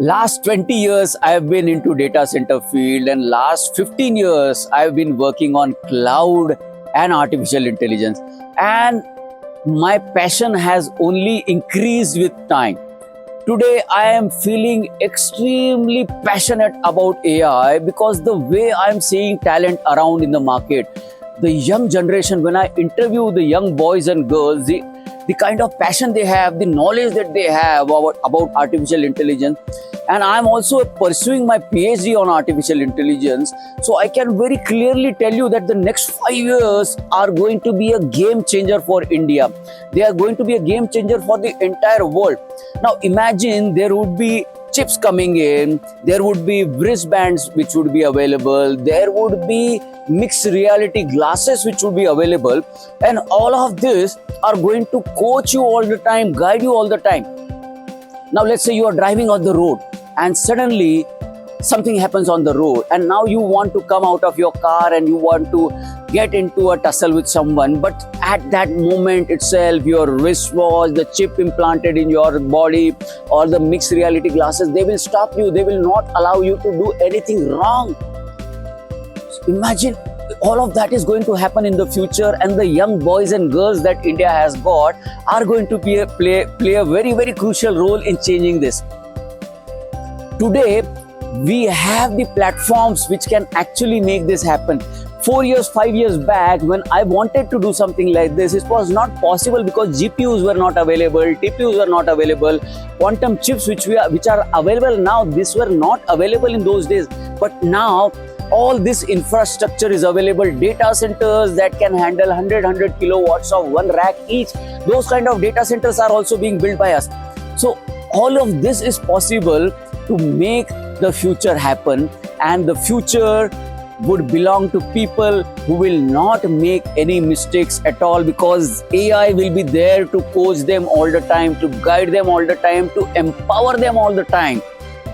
Last 20 years I have been into data center field, and last 15 years I have been working on cloud and artificial intelligence, and my passion has only increased with time. Today I am feeling extremely passionate about AI because the way I am seeing talent around in the market, the young generation, when I interview the young boys and girls, the kind of passion they have, the knowledge that they have about artificial intelligence. And I'm also pursuing my PhD on artificial intelligence. So I can very clearly tell you that the next 5 years are going to be a game changer for India. They are going to be a game changer for the entire world. Now imagine there would be chips coming in, there would be wristbands which would be available, there would be mixed reality glasses which would be available, and all of this are going to coach you all the time, guide you all the time. Now let's say you are driving on the road and suddenly something happens on the road, and now you want to come out of your car and you want to get into a tussle with someone, but at that moment itself your wristwatch, the chip implanted in your body, or the mixed reality glasses, they will stop you. They will not allow you to do anything wrong. So imagine all of that is going to happen in the future, and the young boys and girls that India has got are going to play a very, very crucial role in changing this. Today we have the platforms which can actually make this happen. 4 years, 5 years back, when I wanted to do something like this, it was not possible because GPUs were not available, TPUs were not available, quantum chips which are available now, these were not available in those days. But now all this infrastructure is available. Data centers that can handle 100 kilowatts of one rack each, those kind of data centers are also being built by us. So all of this is possible to make the future happen, and the future would belong to people who will not make any mistakes at all, because AI will be there to coach them all the time, to guide them all the time, to empower them all the time.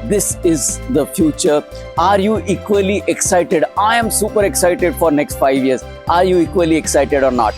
This is the future. Are you equally excited? I am super excited for next 5 years. Are you equally excited or not?